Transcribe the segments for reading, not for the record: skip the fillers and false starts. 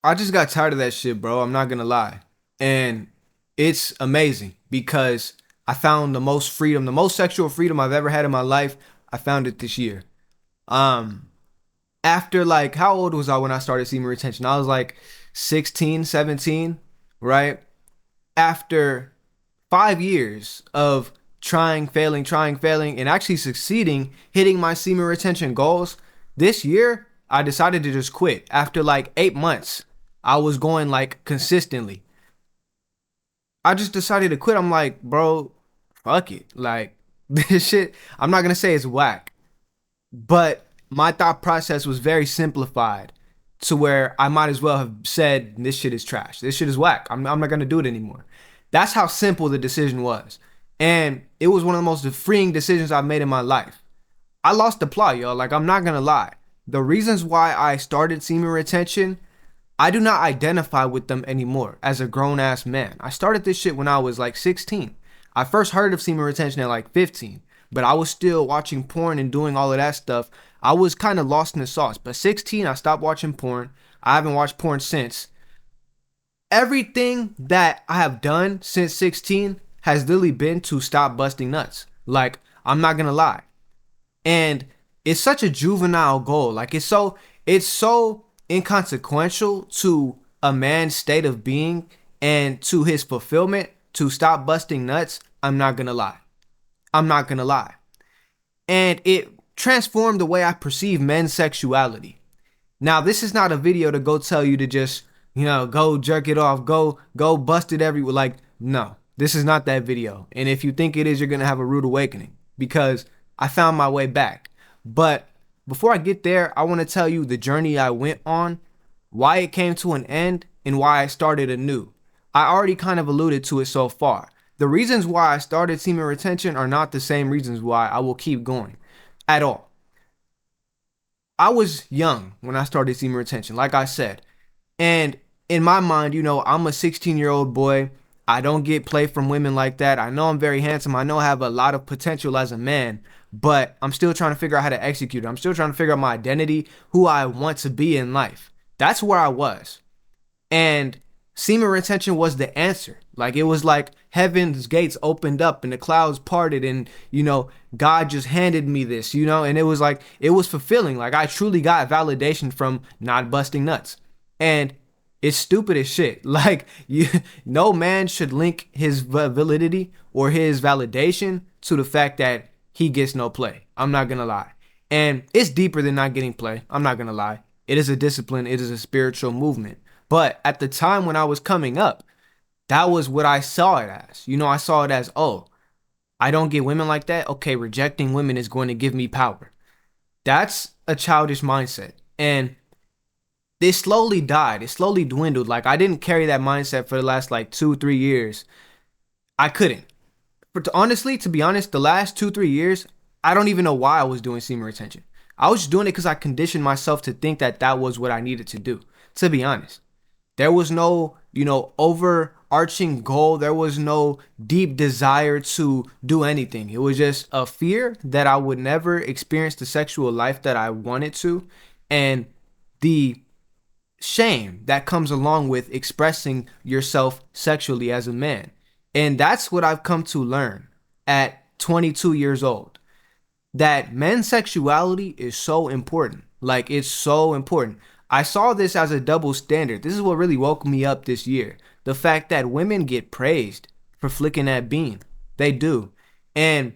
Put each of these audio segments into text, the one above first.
I just got tired of that shit, bro. I'm not gonna lie. And it's amazing because I found the most freedom, the most sexual freedom I've ever had in my life. I found it this year. Um, After like, how old was I when I started semen retention? I was like 16, 17, right? After 5 years of trying, failing, and actually succeeding, hitting my semen retention goals, this year I decided to just quit. After like 8 months, I was going like consistently. I just decided to quit. I'm like, bro, fuck it. Like, this shit, I'm not gonna say it's whack, but my thought process was very simplified to where I might as well have said, this shit is trash. This shit is whack. I'm not gonna do it anymore. That's how simple the decision was. And it was one of the most freeing decisions I've made in my life. I lost the plot, y'all. Like, I'm not gonna lie. The reasons why I started semen retention, I do not identify with them anymore as a grown ass man. I started this shit when I was like 16. I first heard of semen retention at like 15, but I was still watching porn and doing all of that stuff. I was kind of lost in the sauce. But 16, I stopped watching porn. I haven't watched porn since. Everything that I have done since 16 has literally been to stop busting nuts. Like, I'm not gonna lie. And it's such a juvenile goal. Like, it's so inconsequential to a man's state of being and to his fulfillment to stop busting nuts. I'm not gonna lie. I'm not gonna lie. And it transformed the way I perceive men's sexuality. Now, this is not a video to go tell you to just, go jerk it off, go bust it everywhere. Like, no, this is not that video. And if you think it is, you're gonna have a rude awakening because I found my way back. But before I get there, I want to tell you the journey I went on, why it came to an end, and why I started anew. I already kind of alluded to it so far. The reasons why I started semen retention are not the same reasons why I will keep going at all. I was young when I started semen retention, like I said. And in my mind, I'm a 16-year-old boy. I don't get play from women like that. I know I'm very handsome. I know I have a lot of potential as a man, but I'm still trying to figure out how to execute it. I'm still trying to figure out my identity, who I want to be in life. That's where I was. And semen retention was the answer. Like, it was like heaven's gates opened up and the clouds parted and, God just handed me this, and it was like, it was fulfilling. Like, I truly got validation from not busting nuts. And it's stupid as shit. Like, no man should link his validity or his validation to the fact that he gets no play. I'm not gonna lie. And it's deeper than not getting play. I'm not gonna lie. It is a discipline. It is a spiritual movement. But at the time when I was coming up, that was what I saw it as. I saw it as, oh, I don't get women like that. Okay, rejecting women is going to give me power. That's a childish mindset. And it slowly died. It slowly dwindled. Like, I didn't carry that mindset for the last like 2, 3 years. I couldn't. Honestly, to be honest, the last 2, 3 years, I don't even know why I was doing semen retention. I was just doing it because I conditioned myself to think that that was what I needed to do. To be honest, there was no, overarching goal. There was no deep desire to do anything. It was just a fear that I would never experience the sexual life that I wanted to, and the shame that comes along with expressing yourself sexually as a man. And that's what I've come to learn at 22 years old. That men's sexuality is so important. Like, it's so important. I saw this as a double standard. This is what really woke me up this year. The fact that women get praised for flicking that bean. They do. And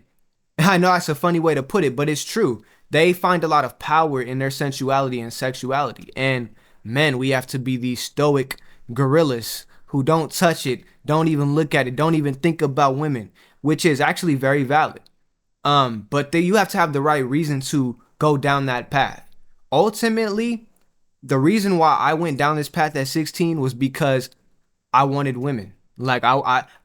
I know that's a funny way to put it, but it's true. They find a lot of power in their sensuality and sexuality. And men, we have to be these stoic gorillas who don't touch it, don't even look at it, don't even think about women, which is actually very valid. But you have to have the right reason to go down that path. Ultimately, the reason why I went down this path at 16 was because I wanted women. Like,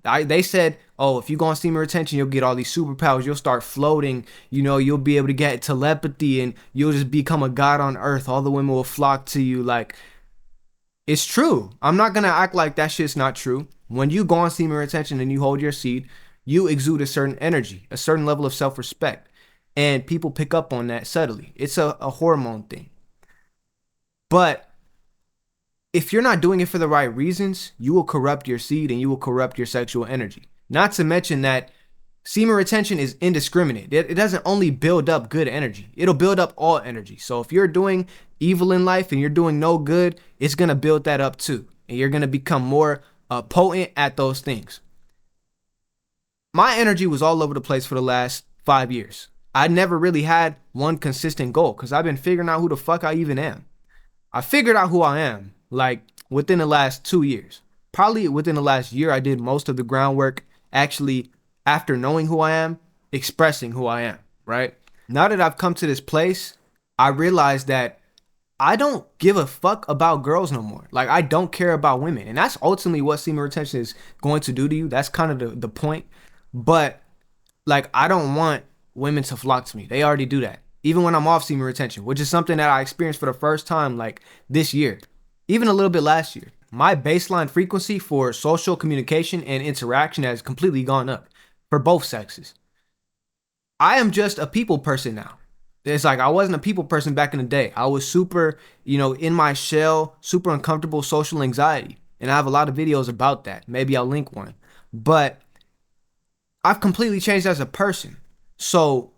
they said, oh, if you go on semen retention, you'll get all these superpowers. You'll start floating. You'll be able to get telepathy, and you'll just become a god on earth. All the women will flock to you. Like, it's true. I'm not gonna act like that shit's not true. When you go on semen retention and you hold your seed, you exude a certain energy, a certain level of self-respect, and people pick up on that subtly. It's a hormone thing. But if you're not doing it for the right reasons, you will corrupt your seed and you will corrupt your sexual energy. Not to mention that semen retention is indiscriminate. It doesn't only build up good energy, it'll build up all energy. So if you're doing evil in life and you're doing no good, it's going to build that up too. And you're going to become more potent at those things. My energy was all over the place for the last 5 years. I never really had one consistent goal because I've been figuring out who the fuck I even am. I figured out who I am like within the last 2 years. Probably within the last year, I did most of the groundwork actually after knowing who I am, expressing who I am, right? Now that I've come to this place, I realize that I don't give a fuck about girls no more. Like, I don't care about women. And that's ultimately what semen retention is going to do to you. That's kind of the point. But, like, I don't want women to flock to me. They already do that. Even when I'm off semen retention, which is something that I experienced for the first time, like, this year. Even a little bit last year. My baseline frequency for social communication and interaction has completely gone up for both sexes. I am just a people person now. It's like I wasn't a people person back in the day. I was super, in my shell, super uncomfortable, social anxiety. And I have a lot of videos about that. Maybe I'll link one. But I've completely changed as a person. So,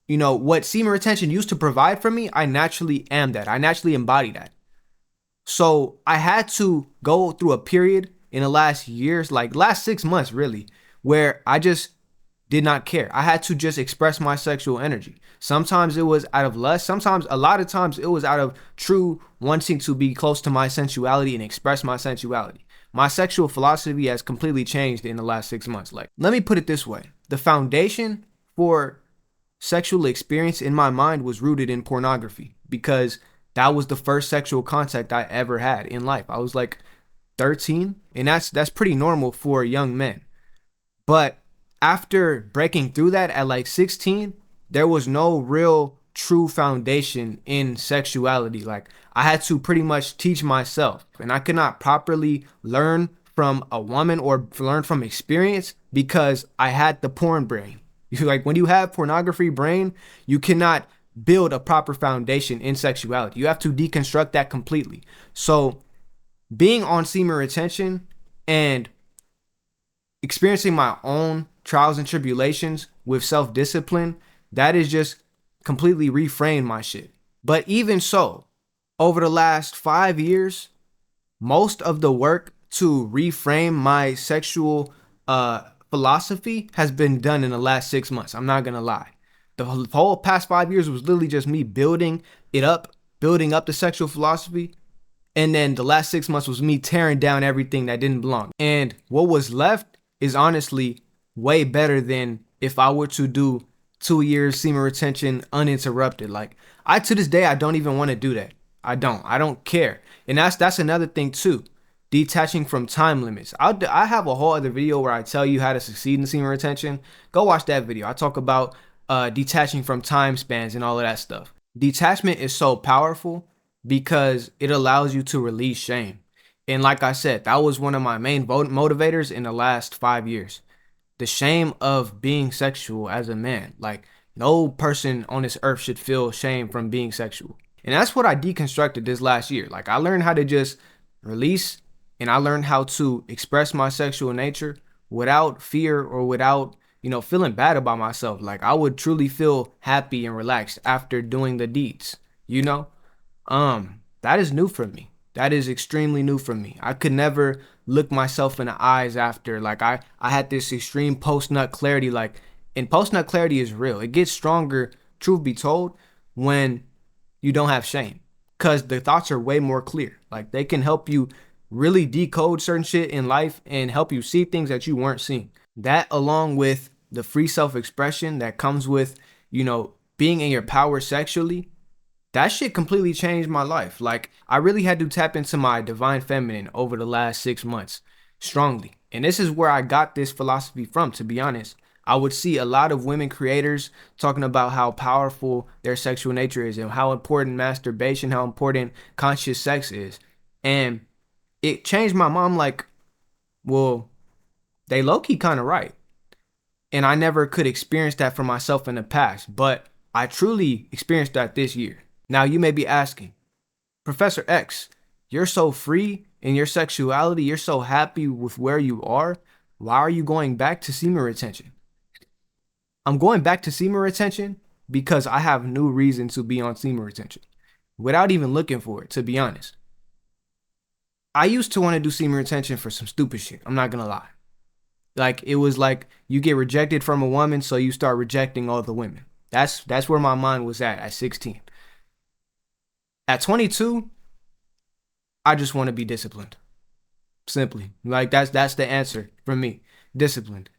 what semen retention used to provide for me, I naturally am that. I naturally embody that. So I had to go through a period in the last years, like last 6 months really, where I just did not care. I had to just express my sexual energy. Sometimes it was out of lust. A lot of times it was out of true wanting to be close to my sensuality and express my sensuality. My sexual philosophy has completely changed in the last 6 months. Like, let me put it this way. The foundation for sexual experience in my mind was rooted in pornography because that was the first sexual contact I ever had in life. I was like 13, and that's pretty normal for young men. But after breaking through that at like 16, there was no real true foundation in sexuality. Like, I had to pretty much teach myself, and I could not properly learn from a woman or learn from experience because I had the porn brain. Like, when you have pornography brain, you cannot build a proper foundation in sexuality. You have to deconstruct that completely. So being on semen retention and experiencing my own trials and tribulations with self-discipline, that is just completely reframed my shit. But even so, over the last 5 years, most of the work to reframe my sexual philosophy has been done in the last 6 months. I'm not gonna lie. The whole past 5 years was literally just me building up the sexual philosophy. And then the last 6 months was me tearing down everything that didn't belong. And what was left is honestly way better than if I were to do 2 years semen retention uninterrupted. Like, to this day, I don't even want to do that. I don't care. And that's another thing too. Detaching from time limits. I have a whole other video where I tell you how to succeed in semen retention. Go watch that video. I talk about detaching from time spans and all of that stuff. Detachment is so powerful because it allows you to release shame. And like I said, that was one of my main motivators in the last 5 years. The shame of being sexual as a man. Like, no person on this earth should feel shame from being sexual. And that's what I deconstructed this last year. Like, I learned how to just release, and I learned how to express my sexual nature without fear or without feeling bad about myself. Like, I would truly feel happy and relaxed after doing the deeds, that is new for me. That is extremely new for me. I could never look myself in the eyes after. Like, I had this extreme post-nut clarity. Like, and post-nut clarity is real. It gets stronger, truth be told, when you don't have shame. Because the thoughts are way more clear. Like, they can help you really decode certain shit in life and help you see things that you weren't seeing. That, along with the free self-expression that comes with, being in your power sexually, that shit completely changed my life. Like, I really had to tap into my divine feminine over the last 6 months strongly. And this is where I got this philosophy from, to be honest. I would see a lot of women creators talking about how powerful their sexual nature is and how important masturbation, how important conscious sex is. And it changed my mind. Like, well, they low-key kind of right. And I never could experience that for myself in the past, but I truly experienced that this year. Now, you may be asking, Professor X, you're so free in your sexuality, you're so happy with where you are. Why are you going back to semen retention? I'm going back to semen retention because I have new reason to be on semen retention without even looking for it, to be honest. I used to want to do semen retention for some stupid shit. I'm not gonna lie. Like it was like you get rejected from a woman, so you start rejecting all the women. That's where my mind was at 16. At 22, I just want to be disciplined. Simply. Like that's the answer for me. Disciplined.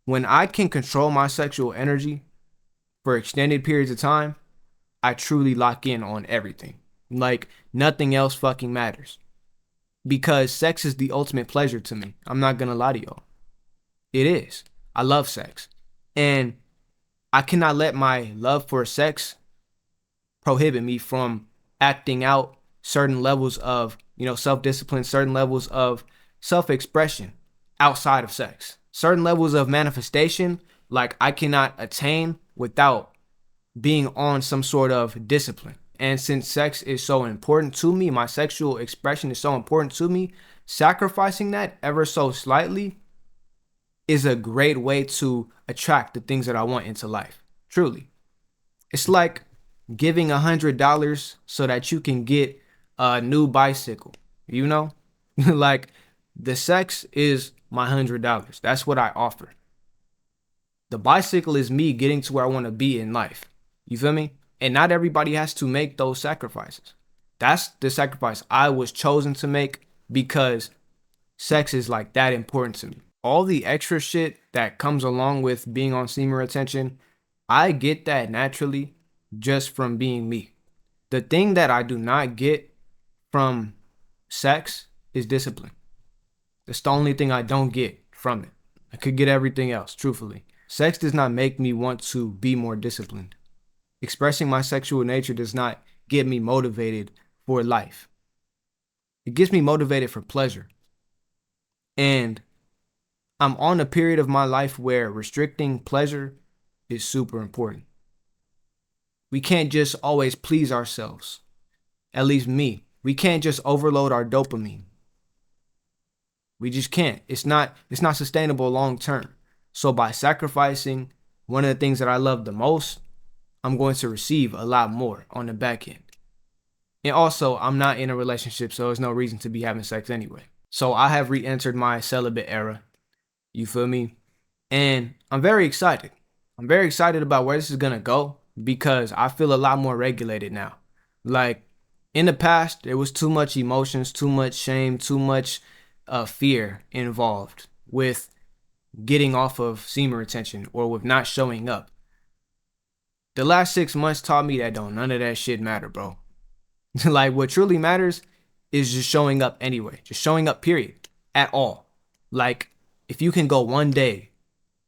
When I can control my sexual energy for extended periods of time, I truly lock in on everything. Like nothing else fucking matters. Because sex is the ultimate pleasure to me. I'm not gonna lie to y'all. It is. I love sex. And I cannot let my love for sex prohibit me from acting out certain levels of, self-discipline, certain levels of self-expression outside of sex. Certain levels of manifestation, like I cannot attain without being on some sort of discipline. And since sex is so important to me, my sexual expression is so important to me, sacrificing that ever so slightly is a great way to attract the things that I want into life. Truly. It's like giving $100 so that you can get a new bicycle, you know? Like the sex is my $100. That's what I offer. The bicycle is me getting to where I want to be in life. You feel me? And not everybody has to make those sacrifices. That's the sacrifice I was chosen to make because sex is like that important to me. All the extra shit that comes along with being on semen retention, I get that naturally just from being me. The thing that I do not get from sex is discipline. That's the only thing I don't get from it. I could get everything else, truthfully. Sex does not make me want to be more disciplined. Expressing my sexual nature does not get me motivated for life. It gets me motivated for pleasure. And I'm on a period of my life where restricting pleasure is super important. We can't just always please ourselves. At least me. We can't just overload our dopamine. We just can't. It's not sustainable long term. So by sacrificing one of the things that I love the most, I'm going to receive a lot more on the back end. And also, I'm not in a relationship, so there's no reason to be having sex anyway. So I have re-entered my celibate era. You feel me? And I'm very excited. I'm very excited about where this is gonna go because I feel a lot more regulated now. Like in the past, there was too much emotions, too much shame, too much fear involved with getting off of semen retention or with not showing up. The last 6 months taught me that don't none of that shit matter, bro. Like what truly matters is just showing up anyway. Just showing up, period. At all. Like if you can go 1 day,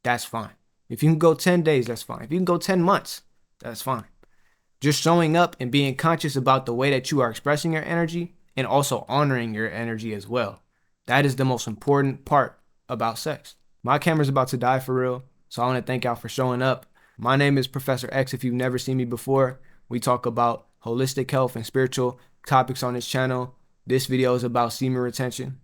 that's fine. If you can go 10 days, that's fine. If you can go 10 months, that's fine. Just showing up and being conscious about the way that you are expressing your energy and also honoring your energy as well. That is the most important part about sex. My camera's about to die for real, so I want to thank y'all for showing up. My name is Professor X. If you've never seen me before, we talk about holistic health and spiritual topics on this channel. This video is about semen retention.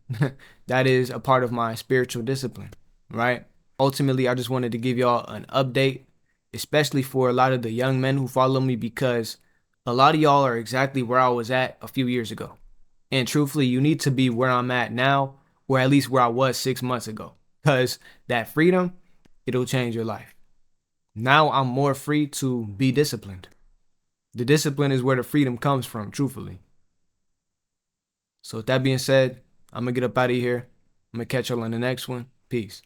That is a part of my spiritual discipline, right? Ultimately, I just wanted to give y'all an update, especially for a lot of the young men who follow me, because a lot of y'all are exactly where I was at a few years ago. And truthfully, you need to be where I'm at now, or at least where I was 6 months ago, because that freedom, it'll change your life. Now I'm more free to be disciplined. The discipline is where the freedom comes from, truthfully. So with that being said, I'm going to get up out of here. I'm going to catch y'all on the next one. Peace.